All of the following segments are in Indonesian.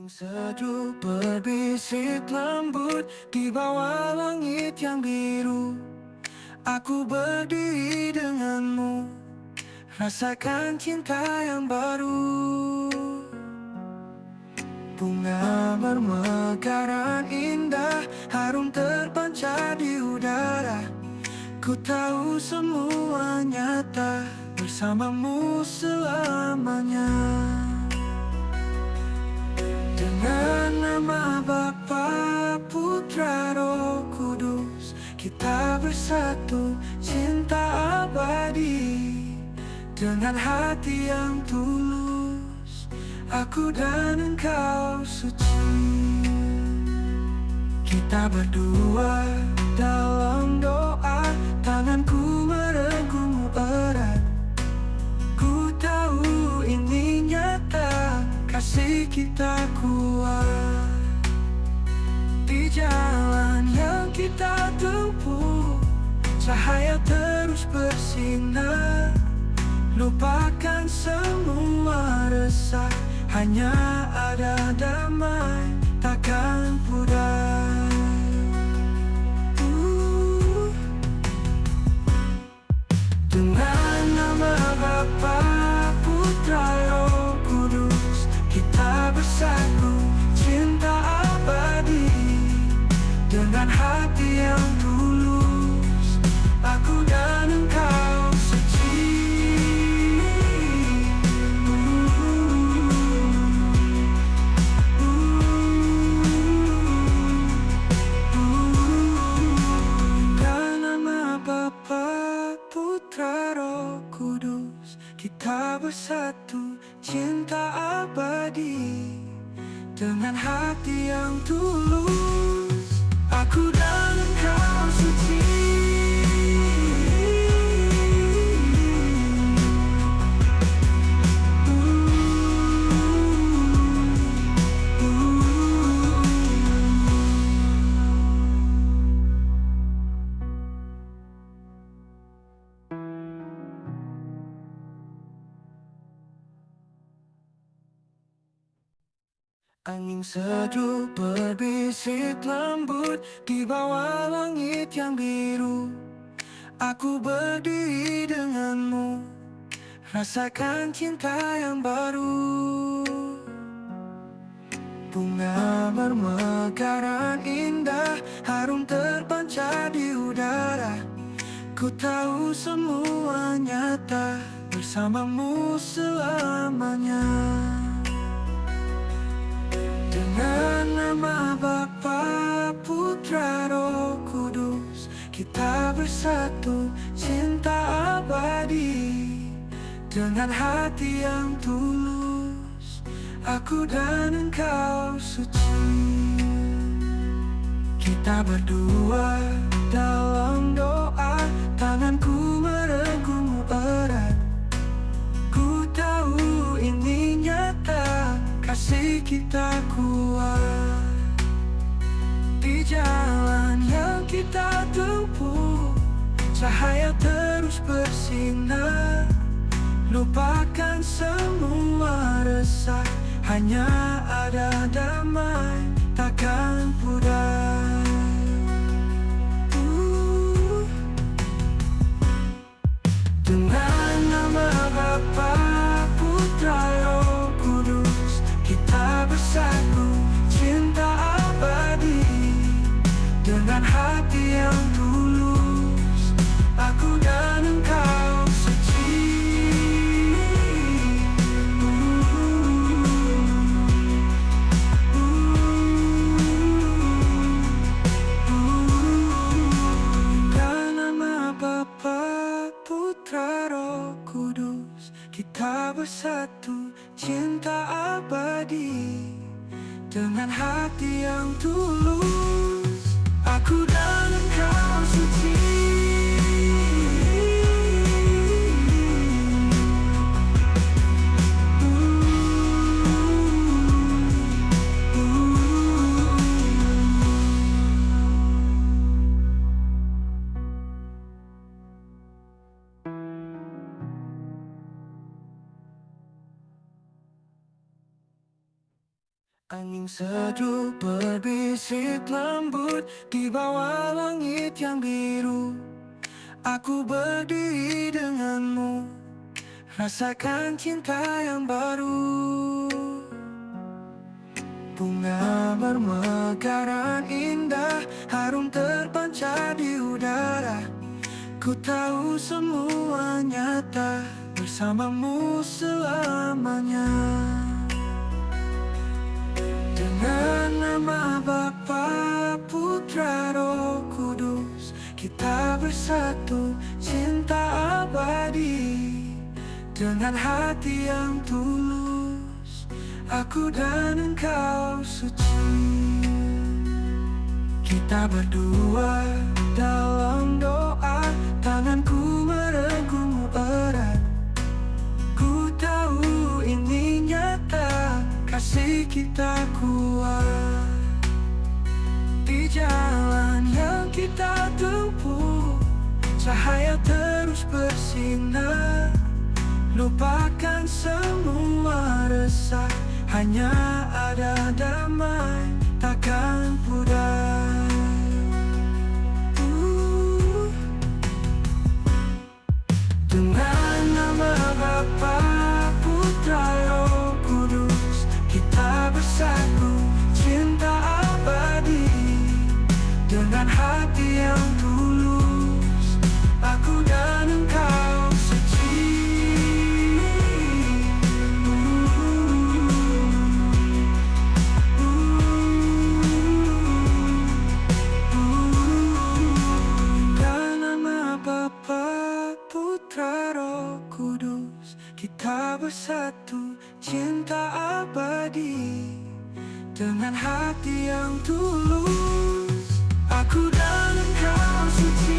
Angin sejuk berbisik lembut di bawah langit yang biru. Aku berdiri denganmu, rasakan cinta yang baru. Bunga bermekaran indah, harum terpancar di udara. Ku tahu semua nyata, bersamamu selamanya. Dengan nama Bapa, Putra, Roh Kudus, kita bersatu, cinta abadi. Dengan hati yang tulus, aku dan engkau suci. Kita berdua dalam doa, tanganku merengkumu erat. Ku tahu ini nyata, kasih kita kuat. Di jalan yang kita tempuh, cahaya terus bersinar. Lupakan semua resah, hanya ada damai, takkan pudar. Dengan nama Bapa, Putra, Roh Kudus, kita bersatu, cinta abadi. Dengan hati yang tulus, aku dan engkau suci. Dengan nama Bapa, Putra, Roh Kudus, kita bersatu, cinta abadi. Dengan hati yang tulus, aku dan engkau suci. Angin sejuk berbisik lembut di bawah langit yang biru. Aku berdiri denganmu, rasakan cinta yang baru. Bunga bermekaran indah, harum terpancar di udara. Ku tahu semua nyata, bersamamu selamanya. Dengan nama Bapa, Putra, Roh Kudus, kita bersatu, cinta abadi. Dengan hati yang tulus, aku dan engkau suci. Kita berdua dalam doa, tanganku merengkumu erat. Ku tahu ini nyata, kasih kita kuat. Di jalan yang kita tempuh, cahaya terus bersinar. Lupakan semua resah, hanya ada damai, takkan pudar. Dengan nama Bapa, Putra, Roh Kudus, kita bersatu, cinta abadi. Dengan hati yang tulus, aku dan engkau suci. Dengan nama Bapa, Putra, Roh Kudus, kita bersatu, cinta abadi. Dengan hati yang tulus, aku dan engkau suci. Angin sejuk berbisik lembut di bawah langit yang biru. Aku berdiri denganmu, rasakan cinta yang baru. Bunga bermekaran indah, harum terpancar di udara. Ku tahu semua nyata, bersamamu selamanya. Dengan nama Bapa, Putra, Roh Kudus, kita bersatu, cinta abadi. Dengan hati yang tulus, aku dan engkau suci. Kita berdua dalam doa, tanganku merengkumu erat. Ku tahu ini nyata, kasih kita kuat. Di jalan yang kita tempuh, cahaya terus bersinar. Lupakan semua resah, hanya ada damai, takkan pudar. Dengan nama Bapa, Putra, Roh Kudus, kita bersatu, cinta abadi. Dengan hati yang tulus, aku dan engkau suci. Dan nama Bapa, Putra, Roh Kudus, kita bersatu, cinta abadi. Dengan hati yang tulus, aku dan engkau suci.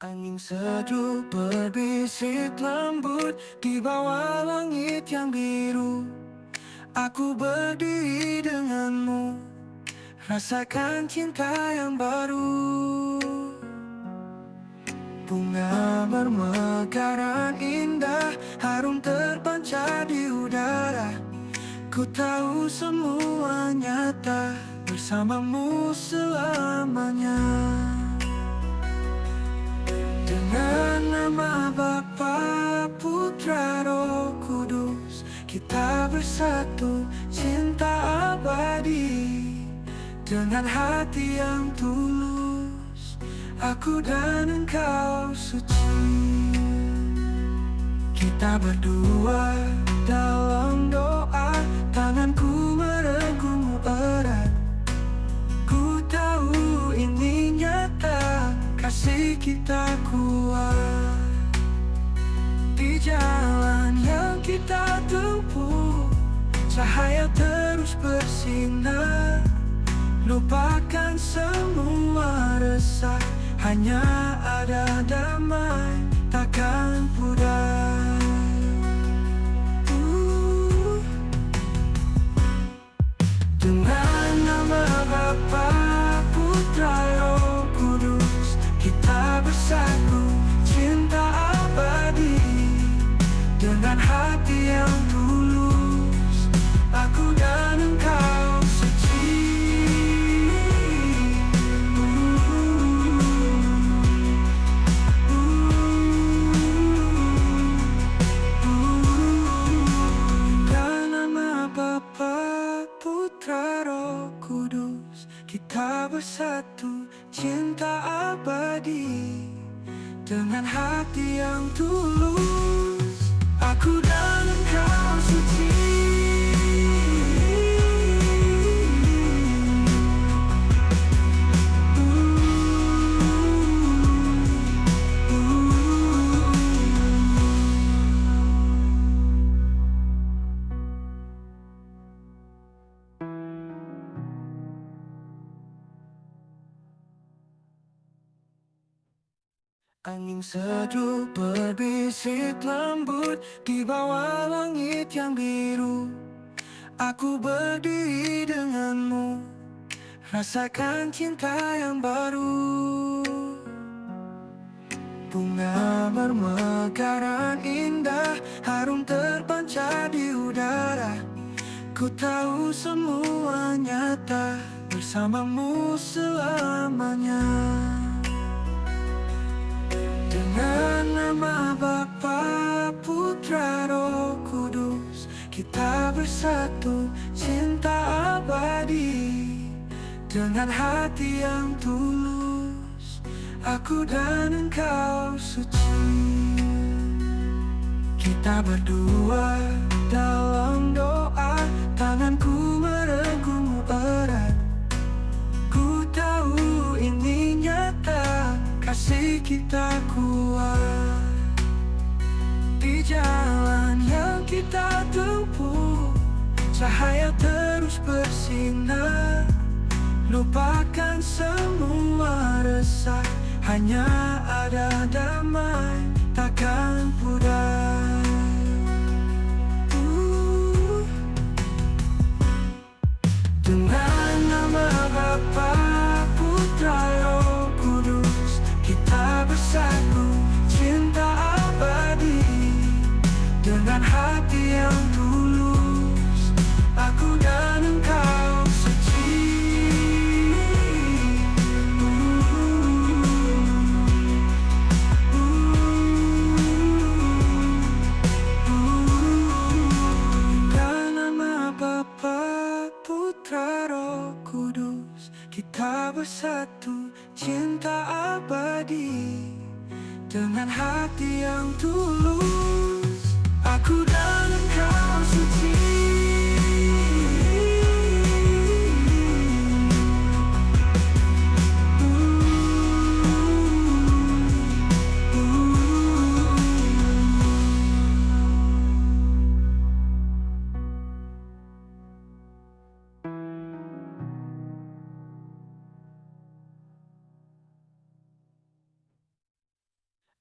Angin sejuk berbisik lembut di bawah langit yang biru. Aku berdiri denganmu, rasakan cinta yang baru. Bunga bermekaran indah, harum terpancar di udara. Ku tahu semua nyata, bersamamu selamanya. Dengan nama Bapa, Putra, Roh Kudus, kita bersatu, cinta abadi. Dengan hati yang tulus, aku dan engkau suci. Kita berdua dalam doa, tanganku merengkumu erat. Ku tahu ini nyata, kasih kita kuat. Di jalan yang kita tempuh, cahaya terus bersinar. Lupakan semua resah, hanya ada damai, takkan pudar. Dengan nama Bapa, Putra, Roh Kudus, kita bersatu, cinta abadi. Dengan hati yang tulus, aku dan engkau suci. Dan nama Bapa, Putra, Roh Kudus, kita bersatu, cinta abadi. Dengan hati yang tulus, aku dan engkau suci. Angin sejuk berbisik lembut di bawah langit yang biru. Aku berdiri denganmu, rasakan cinta yang baru. Bunga bermekaran indah, harum terpancar di udara. Ku tahu semua nyata, bersamamu selamanya. Dengan nama Bapa, Putra, Roh Kudus, kita bersatu, cinta abadi. Dengan hati yang tulus, aku dan engkau suci. Kita berdua dalam doa, tanganku merengkumu erat. Ku tahu ini nyata, kasih kita kuat. Di jalan yang kita tempuh, cahaya terus bersinar. Lupakan semua resah, hanya ada damai, takkan pudar. Dengan nama Bapa, Putra, Roh Kudus, kita bersatu, cinta abadi. Dengan hati yang tulus, aku dan engkau suci. Dan nama Bapa, Putra, Roh Kudus, kita bersatu, cinta abadi. Dengan hati yang tulus, aku dan engkau suci.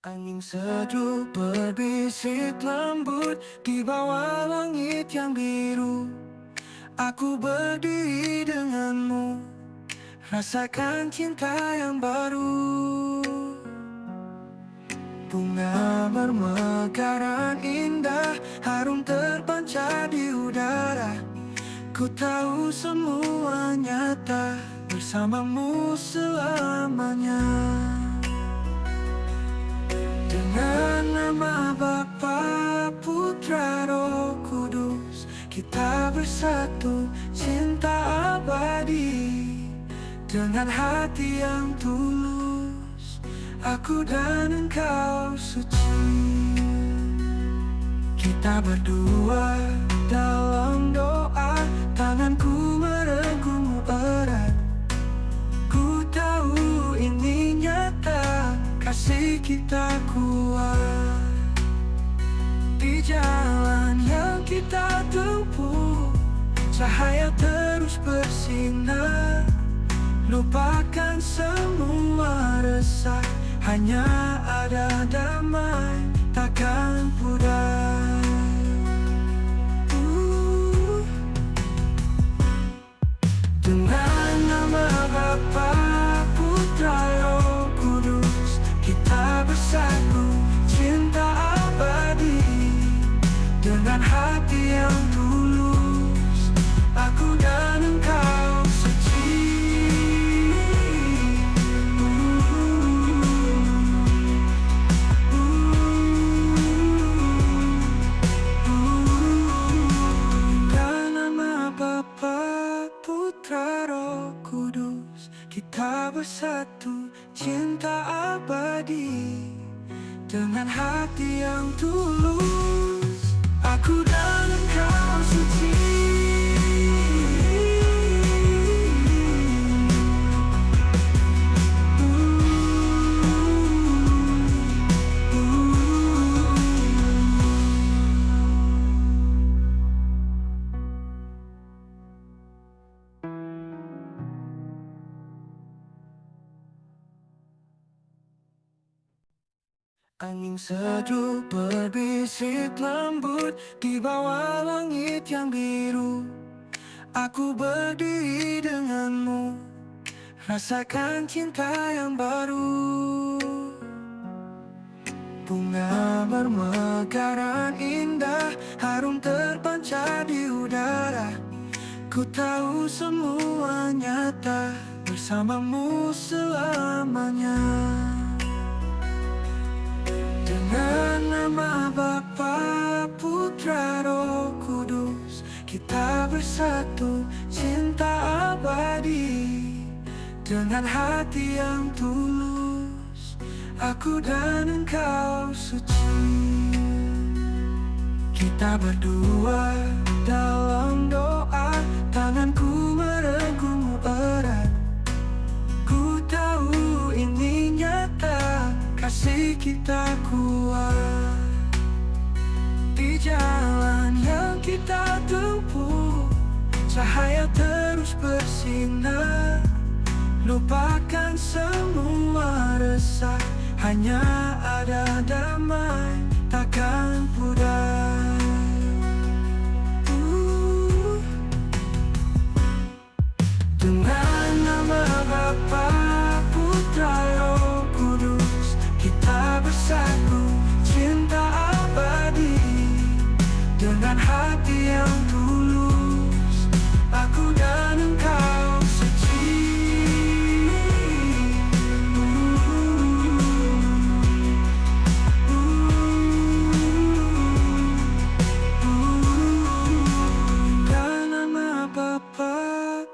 Angin sejuk berbisik lembut di bawah langit yang biru. Aku berdiri denganmu, rasakan cinta yang baru. Bunga bermekaran indah, harum terpancar di udara. Ku tahu semua nyata, bersamamu selamanya. Dengan nama Bapa, Putra, Roh Kudus, kita bersatu, cinta abadi. Dengan hati yang tulus, aku dan engkau suci. Kita berdua dalam doa, tanganku merengkumu erat. Ku tahu ini nyata, kasih kita kuat. Di jalan yang kita tempuh, cahaya terus bersinar. Lupakan semua resah, hanya ada damai, takkan pudar. Dengan nama Bapa, Putra, Roh Kudus, kita bersatu, cinta abadi. Dengan hati yang tulus, aku dan engkau suci. Dan nama Bapa, Putra, Roh Kudus, kita bersatu, cinta abadi. Dengan hati yang tulus, aku dan engkau suci. Angin sejuk berbisik lembut di bawah langit yang biru. Aku berdiri denganmu, rasakan cinta yang baru. Bunga bermekaran indah, harum terpancar di udara. Ku tahu semua nyata, bersamamu selamanya. Dengan nama Bapa, Putra, Roh Kudus, kita bersatu, cinta abadi. Dengan hati yang tulus, aku dan engkau suci. Kita berdua dalam doa, tanganku merengkumu erat. Ku tahu ini nyata, kasih kita kuat. Di jalan yang kita tempuh, cahaya terus bersinar. Lupakan semua resah, hanya ada damai, takkan pudar. Dengan nama Bapa, Putra, Roh Kudus, kita bersatu, cinta abadi. Dengan hati yang tulus, aku dan engkau suci. Dan nama Bapa,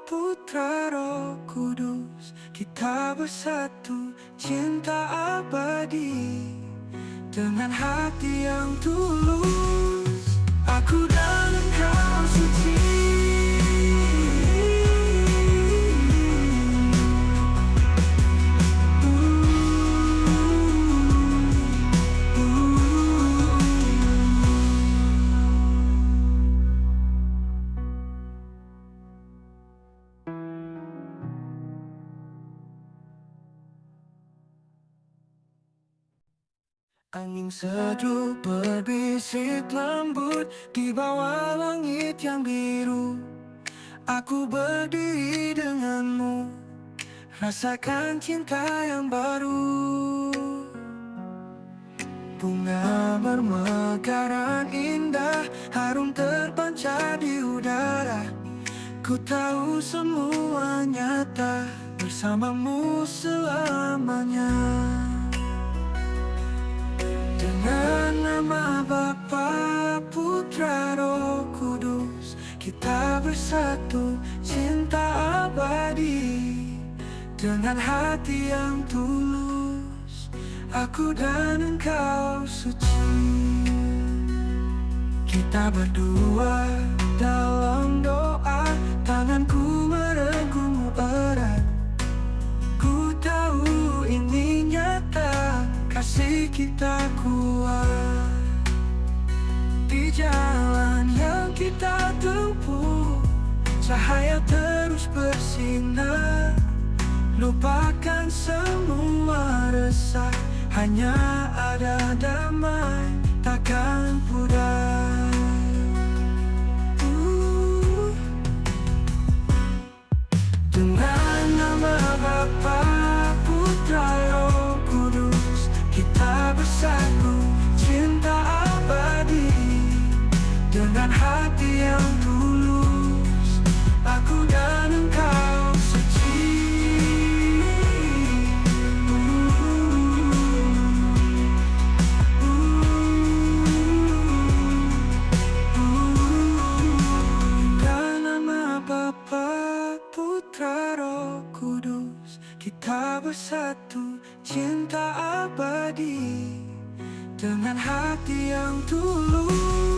Putra, Roh Kudus, kita bersatu, cinta abadi. Dengan hati yang tulus, aku dan engkau suci. Angin sejuk berbisik lembut di bawah langit yang biru. Aku berdiri denganmu, rasakan cinta yang baru. Bunga bermekaran indah, harum terpancar di udara. Ku tahu semua nyata, bersamamu selamanya. Dengan nama Bapa, Putra, Roh Kudus, kita bersatu, cinta abadi. Dengan hati yang tulus, aku dan engkau suci. Kita berdua dalam doa, tanganku merengkumu erat. Ku tahu ini nyata, kasih kita kuat. Di jalan yang kita tempuh, cahaya terus bersinar. Lupakan semua resah, hanya ada damai, takkan pudar. Dengan nama Bapa, Putra, Roh Kudus, kita bersatu, cinta abadi. Dengan hati yang tulus, aku dan engkau suci. Dan nama Bapa, Putra, Roh Kudus, kita bersatu, cinta abadi. Dengan hati yang tulus,